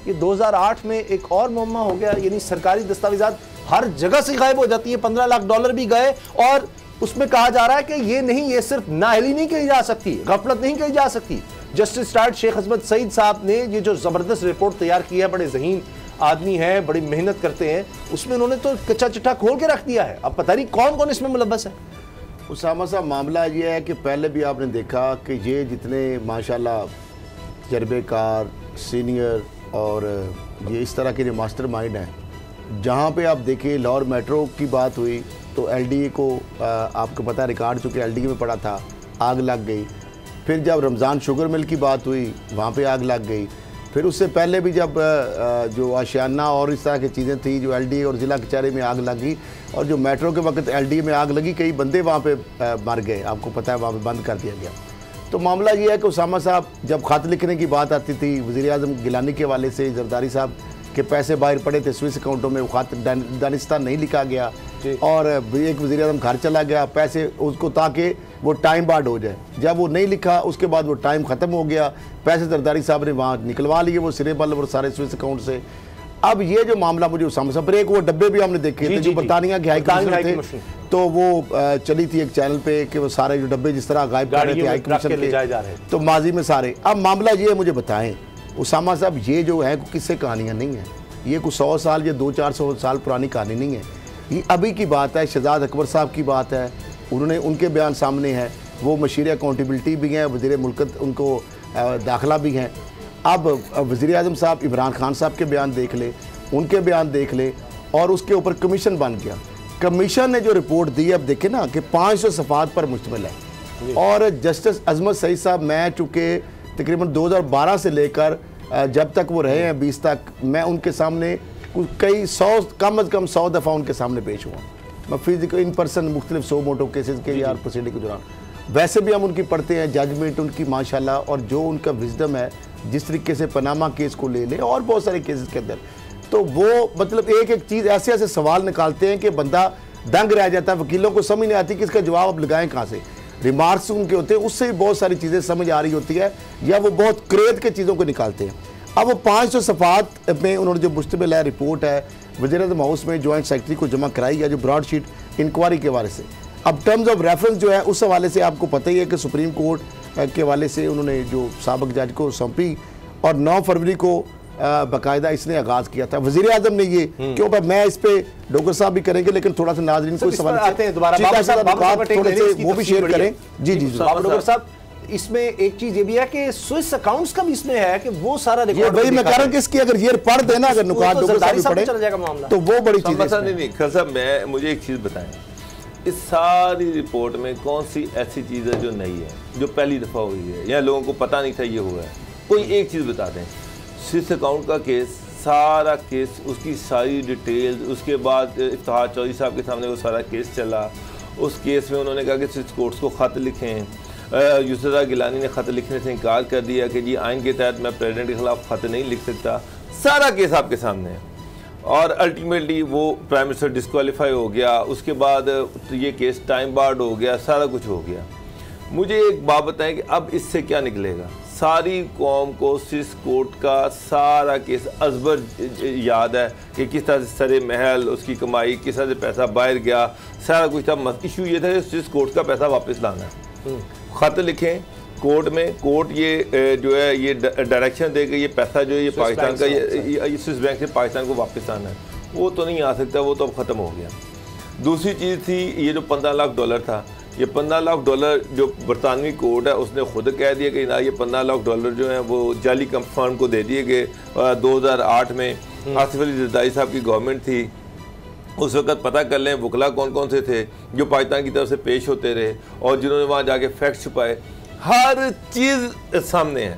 ये 2008 में एक और मुअम्मा हो गया, यानी सरकारी दस्तावेजात हर जगह से गायब हो जाती है। $15 लाख भी गए और उसमें कहा जा रहा है कि ये नहीं, ये सिर्फ नाअहली नहीं कही जा सकती, गफलत नहीं कही जा सकती। जस्टिस स्टार्ट शेख अजमत सईद साहब ने ये जो जबरदस्त रिपोर्ट तैयार की है, बड़े ज़हीन आदमी है, बड़ी मेहनत करते हैं, उसमें उन्होंने तो कच्चा चिट्ठा खोल के रख दिया है। अब पता नहीं कौन कौन इसमें मुलव्वस है। उसामा साहब, मामला ये है कि पहले भी आपने देखा कि ये जितने माशाल्लाह तजर्बेकार, सीनियर और ये इस तरह के जो मास्टरमाइंड हैं, जहाँ पे आप देखें लाहौर मेट्रो की बात हुई तो एलडीए को आपको पता है रिकॉर्ड चूँकि एलडीए में पड़ा था, आग लग गई। फिर जब रमज़ान शुगर मिल की बात हुई वहाँ पे आग लग गई। फिर उससे पहले भी जब जो आशियाना और इस तरह की चीज़ें थी, जो एलडीए और ज़िला कचहरी में आग लगी, और जो मेट्रो के वक्त एलडीए में आग लगी, कई बंदे वहाँ पे मर गए, आपको पता है, वहाँ पे बंद कर दिया गया। तो मामला ये है कि उसामा साहब, जब ख़त लिखने की बात आती थी वज़ीर-ए-आज़म गिलानी के हवाले से, जरदारी साहब के पैसे बाहर पड़े थे स्विस अकाउंटों में, वो ख़त दानिस्तान नहीं लिखा गया और एक वज़ीर-ए-आज़म घर चला गया पैसे उसको, ताकि वो टाइम बार्ड हो जाए। जब वो नहीं लिखा उसके बाद वो टाइम ख़त्म हो गया, पैसे जरदारी साहब ने वहाँ निकलवा लिए वो सिरे बल और सारे स्विस अकाउंट से। अब ये जो मामला मुझे उसामा साहब, एक वो डब्बे भी हमने देखे थे जो बरतानिया के हाई कमिश्नर थे, तो वो चली थी एक चैनल पे कि वो सारे जो डब्बे जिस तरह गायब कर रहे थे हाई कमिश्नर के, तो माजी में सारे। अब मामला ये मुझे बताएं उसामा साहब, ये जो है किससे कहानियाँ नहीं हैं, ये कुछ 100 साल या 200-400 साल पुरानी कहानी नहीं है, ये अभी की बात है। शहजाद अकबर साहब की बात है, उन्होंने उनके बयान सामने हैं, वो मशीर अकाउंटेबिलिटी भी हैं, वज़ीर मुल्कत उनको दाखिला भी हैं। अब वज़ीर-ए-आज़म साहब इमरान खान साहब के बयान देख ले, उनके बयान देख ले, और उसके ऊपर कमीशन बन गया। कमीशन ने जो रिपोर्ट दी, अब देखें ना कि 500 सफ़ात पर मुश्तमिल है। और जस्टिस अजमत सईद साहब, मैं चूँकि तकरीबन 2012 से लेकर जब तक वो रहे हैं 20 तक, मैं उनके सामने कई 100 कम अज़ कम 100 दफ़ा उनके सामने पेश हुआ। मैं फिजिकल इन पर्सन मुख्तलिफ 100 मोटो केसेस के यार प्रोसीडिंग के दौरान, वैसे भी हम उनकी पढ़ते हैं जजमेंट उनकी माशाल्लाह, और जो उनका विजडम है, जिस तरीके से पनामा केस को ले लें और बहुत सारे केसेस के अंदर, तो वो मतलब एक एक चीज़ ऐसे ऐसे सवाल निकालते हैं कि बंदा दंग रह जाता है। वकीलों को समझ नहीं आती कि इसका जवाब अब लगाएं कहाँ से। रिमार्क्स उनके होते हैं, उससे भी बहुत सारी चीज़ें समझ आ रही होती है, या वो बहुत क्रेद के चीज़ों को निकालते हैं। अब वो 500 सफ़ात में उन्होंने जो मुश्तमिल है रिपोर्ट है, वज़ीर-ए-आज़म हाउस में जॉइंट सेक्रेटरी को जमा कराई है, जो ब्रॉडशीट इंक्वायरी के हवाले से। अब टर्म्स ऑफ रेफरेंस जो है उस हवाले से आपको पता ही है कि सुप्रीम कोर्ट के हवाले से उन्होंने जो साबिक जज को सौंपी, और 9 फरवरी को बाकायदा इसने आगाज़ किया था। वज़ीर-ए-आज़म ने ये क्यों, मैं इस पे डॉक्टर साहब भी करेंगे, लेकिन थोड़ा सा नाज़रीन को सवाल आते हैं दोबारा वो भी शेयर करें। जी जी डॉक्टर साहब, इसमें एक चीज ये भी है कि स्विस अकाउंट्स का भी इसमें है कि वो सारा रिकॉर्ड, वही मैं कह रहा हूं कि इसकी अगर ये पढ़ देना, अगर नुकात डॉक्टर साहब भी पढ़े तो वो बड़ी चीज है। नहीं खैर साहब, मैं मुझे एक चीज बताएं, इस सारी रिपोर्ट में कौन सी ऐसी चीज है जो नई है, जो पहली दफा हुई है, या लोगों को पता नहीं था ये हुआ है? कोई एक चीज बता दें। स्विस अकाउंट का केस, सारा केस, उसकी सारी डिटेल्स, उसके बाद इफ्तिखार चौधरी साहब के सामने वो सारा केस चला। उस केस में उन्होंने कहा कि स्विस कोर्ट्स को ख़त लिखें। यूसुफ गिलानी ने ख़त लिखने से इनकार कर दिया कि जी आइन के तहत मैं प्रेसिडेंट के ख़िलाफ़ ख़त नहीं लिख सकता। सारा केस आपके सामने है, और अल्टीमेटली वो प्राइम मिनिस्टर डिस्क्वालीफाई हो गया। उसके बाद तो ये केस टाइम बार्ड हो गया, सारा कुछ हो गया। मुझे एक बात बताएं कि अब इससे क्या निकलेगा? सारी कौम को स्विस कोर्ट का सारा केस अजबर याद है कि किस तरह से सरे महल, उसकी कमाई, किस तरह से पैसा बाहर गया, सारा कुछ था। इशू ये था कि स्विस कोर्ट का पैसा वापस लाना है। ख़त लिखें कोर्ट में, कोर्ट ये जो है ये डायरेक्शन देगा, ये पैसा जो है ये पाकिस्तान का, ये स्विस बैंक से पाकिस्तान को वापस आना है। वो तो नहीं आ सकता, वो तो अब ख़त्म हो गया। दूसरी चीज़ थी ये जो $15 लाख था, ये $15 लाख जो बरतानवी कोर्ट है उसने खुद कह दिया कि ना ये $15 लाख जो हैं वो जाली फर्म को दे दिए गए। 2008 में आसिफ अली जरदारी साहब की गवर्नमेंट थी, उस वक्त पता कर लें वकला कौन कौन से थे जो पाकिस्तान की तरफ से पेश होते रहे और जिन्होंने वहाँ जाके फैक्ट छुपाए। हर चीज़ सामने है।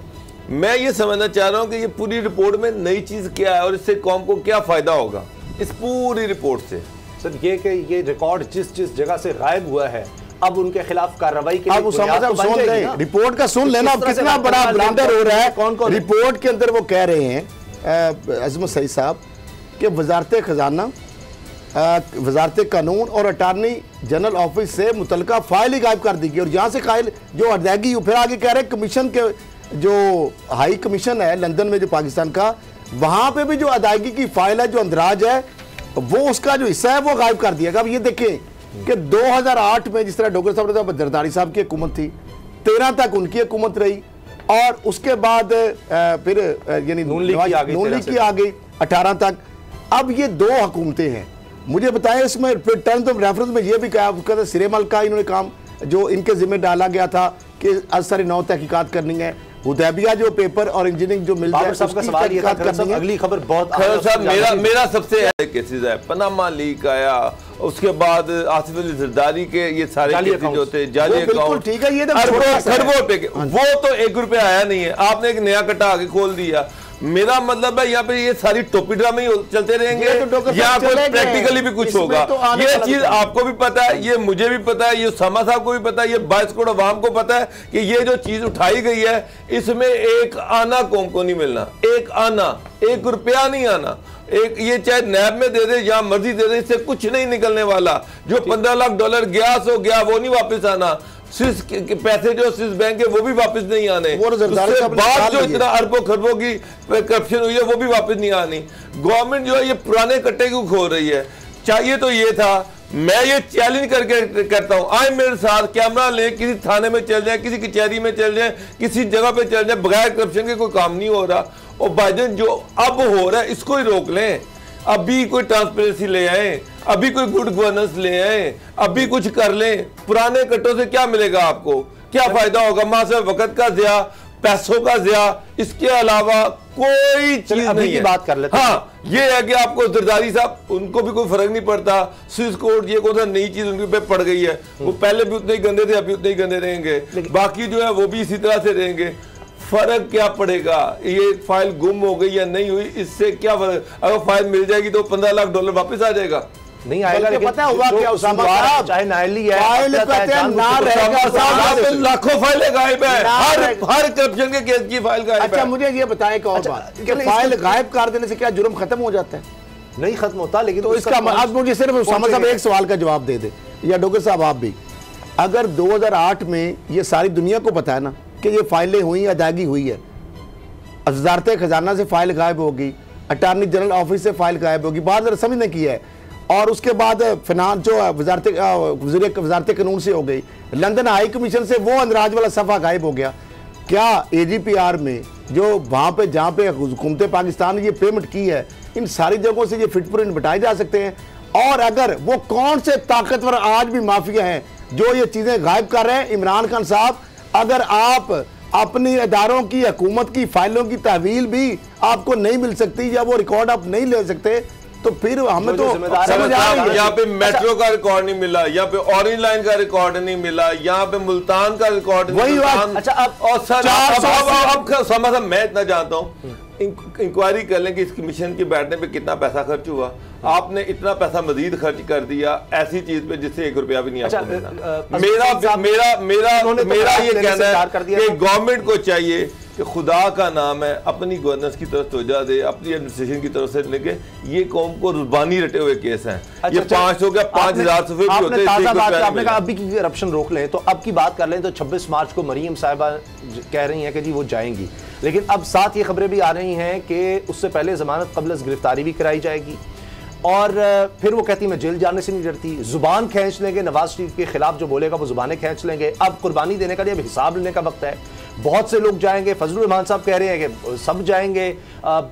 मैं ये समझना चाह रहा हूँ कि ये पूरी रिपोर्ट में नई चीज़ क्या है और इससे कौम को क्या फ़ायदा होगा इस पूरी रिपोर्ट से। सर ये कि ये रिकॉर्ड जिस जिस जगह से गायब हुआ है, अब उनके खिलाफ कार्रवाई के लिए सुन रिपोर्ट का सुन लेना, कितना बड़ा ब्लंडर हो रहा है। कौन रिपोर्ट के अंदर वो कह रहे हैं अजमत सईद साहब कि वजारत खजाना, वजारत कानून और अटारनी जनरल ऑफिस से मुतलका फाइल ही गायब कर दी गई, और यहाँ से फाइल जो अदायगी, फिर आगे कह रहे हैं कमीशन के जो हाई कमीशन है लंदन में जो पाकिस्तान का, वहां पे भी जो अदायगी की फाइल है, जो अंदराज है, वो उसका जो हिस्सा है वो गायब कर दिया। अब ये देखें कि 2008 में जिस तरह डोगर साहब ने, जरदारी साहब की हुकूमत थी, 13 तक उनकी हुकूमत रही, और उसके बाद फिर यानी नून लीग की आ गई 18 तक। अब ये 2 हुकूमतें हैं। मुझे बताएं इसमें टर्म्स ऑफ रेफरेंस में ये भी कहा सिरे मल का इन्होंने काम जो इनके जिम्मे डाला गया था कि असर 9 तहकीकात करनी है, हुदैबिया जो पेपर और इंजीनियरिंग जो मिल जाए उसका सवाल ये था। अगली खबर बहुत साहब मेरा सबसे केसेस है, पनामा लीक आया, उसके बाद आसिफ अली जरदारी के ये सारे केसेस जो थे, जाली अकाउंट, ठीक है, ये खरबों पे, वो तो 1 रुपया आया नहीं है, आपने एक नया कट्टा आगे खोल दिया। मेरा मतलब है यहाँ पे ये सारी टोपी ड्रामे चलते रहेंगे या कोई प्रैक्टिकली भी कुछ होगा। ये चीज आपको भी पता है, ये मुझे भी पता है, ये सामा साहब को भी पता है, ये 22 करोड़ अवाम को पता है कि ये जो चीज उठाई गई है इसमें एक आना कौम को नहीं मिलना, एक आना, 1 रुपया नहीं आना। एक ये चाहे नैब में दे दे या मर्जी दे दे, इससे कुछ नहीं निकलने वाला। जो $15 लाख गया सो गया, वो नहीं वापस आना। स्विस के पैसे जो स्विस बैंक के वो भी वापस नहीं आने, उससे बाद जो इतना अरबों खरबों की करप्शन हुई है वो भी वापस नहीं आनी। गवर्नमेंट जो है ये पुराने कट्टे क्यों खोल रही है? चाहिए तो ये था, मैं ये चैलेंज करके करता हूं, आए मेरे साथ कैमरा ले, किसी थाने में चल जाए, किसी कचहरी में चल जाए, किसी जगह पे चल जाए, बगैर करप्शन के कोई काम नहीं हो रहा। और भाईजान जो अब हो रहा है इसको ही रोक लें, अभी कोई ट्रांसपेरेंसी ले आए, अभी कोई गुड गवर्नेंस ले आए, अभी कुछ कर लें। पुराने कट्टों से क्या मिलेगा आपको? क्या फायदा होगा? मां से वक्त का ज़िया, पैसों का ज़िया, इसके अलावा कोई चीज नहीं है। बात कर लेते हैं। हाँ, ये है कि आपको जरदारी साहब, उनको भी कोई फर्क नहीं पड़ता। स्विस कोड ये कौन सा नई चीज उनके पे पड़ गई है, वो पहले भी उतने ही गंदे थे, अभी उतने ही गंदे रहेंगे, बाकी जो है वो भी इसी तरह से रहेंगे। फर्क क्या पड़ेगा? ये फाइल गुम हो गई या नहीं हुई, इससे क्या फर्क? अगर फाइल मिल जाएगी तो $15 लाख वापस आ जाएगा, नहीं आएगा। लेकिन पता हुआ क्या उसामा साहब, चाहे नायली है, फाइल कहते हैं ना रहेगा, लाखों फाइलें गायब है, हर करप्शन के केस की फाइल गायब है। अच्छा मुझे ये बताएं एक और बात, कि फाइल गायब कर देने से क्या जुर्म खत्म हो जाता है? नहीं खत्म होता, लेकिन तो इसका अब मुझे सिर्फ उसामा साहब एक सवाल का जवाब दे दे, या डोगर साहब आप भी, अगर 2008 में ये सारी दुनिया को पता है ना कि ये फाइलें हुई, अदायगी हुई है, वजारत खजाना से फाइल गायब होगी, अटॉर्नी जनरल ऑफिस से फाइल गायब होगी, बाद में समझ ने की है, और उसके बाद फिनांस जो वजारत कानून से हो गई, लंदन हाई कमीशन से वो अंदराज वाला सफ़ा गायब हो गया। क्या AGPR में जो वहाँ पे जहाँ पे हुकूमत पाकिस्तान ने ये पेमेंट की है, इन सारी जगहों से ये फिटप्रिंट बताए जा सकते हैं? और अगर वो कौन से ताकतवर आज भी माफिया हैं जो ये चीज़ें गायब कर रहे हैं? इमरान खान साहब, अगर आप अपनी इदारों की हुकूमत की फाइलों की तहवील भी आपको नहीं मिल सकती या वो रिकॉर्ड आप नहीं ले सकते, तो फिर हमें तो समझ आ रही है। यहाँ पे मेट्रो का रिकॉर्ड नहीं मिला, यहाँ पे ऑरेंज लाइन का रिकॉर्ड नहीं मिला, यहाँ पे मुल्तान का रिकॉर्ड नहीं मिला। अच्छा अब मैं इतना जानता हूँ, इंक्वायरी कर लें कि इस कमीशन के बैठने पे कितना पैसा खर्च हुआ। आपने इतना पैसा मजीद खर्च कर दिया ऐसी चीज पे जिससे 1 रुपया भी नहीं आपको मिलना। मेरा ये कहना है कि गवर्नमेंट को चाहिए कि खुदा का नाम है, अपनी गवर्नेंस की तरफ तवज्जो दे, अपनी एडमिनिस्ट्रेशन की तरफ से लेके ये कौम को रुबानी रटे हुए केस हैं। ये 500 का 5000 सफे भी होते हैं। आपने कहा अभी की करप्शन रोक लें, तो अब की बात कर लें तो 26 मार्च को मरियम साहिबा कह रही हैं कि जी वो जाएंगी, लेकिन अब साथ ये खबरें भी आ रही हैं कि उससे पहले जमानत कबल गिरफ्तारी भी कराई जाएगी, और फिर वो कहती मैं जेल जाने से नहीं डरती, जुबान खींच लेंगे, नवाज शरीफ के खिलाफ जो बोलेगा वो जुबानें खींच लेंगे। अब कुर्बानी देने का लिए अब हिसाब लेने का वक्त है। बहुत से लोग जाएंगे, फजलुर रहमान साहब कह रहे हैं कि सब जाएंगे।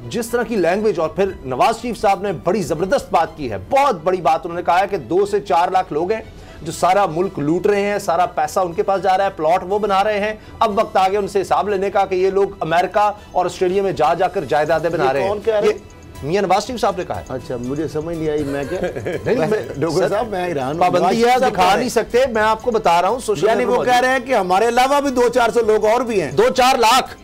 जिस तरह की लैंग्वेज, और फिर नवाज शरीफ साहब ने बड़ी ज़बरदस्त बात की है, बहुत बड़ी बात उन्होंने कहा है कि 2 से 4 लाख लोग हैं जो सारा मुल्क लूट रहे हैं, सारा पैसा उनके पास जा रहा है, प्लॉट वो बना रहे हैं। अब वक्त आ गया उनसे हिसाब लेने का कि ये लोग अमेरिका और ऑस्ट्रेलिया में जा जाकर जायदादें बना रहे हैं। मियां नवाज शरीफ साहब ने कहा है। अच्छा मुझे समझ नहीं आई, मैं क्या डॉक्टर साहब मैं ईरान पाबंदी है, दिखा नहीं सकते, मैं आपको बता रहा हूँ। यानी वो कह रहे हैं कि हमारे अलावा भी 200-400 लोग और भी हैं, 2-4 लाख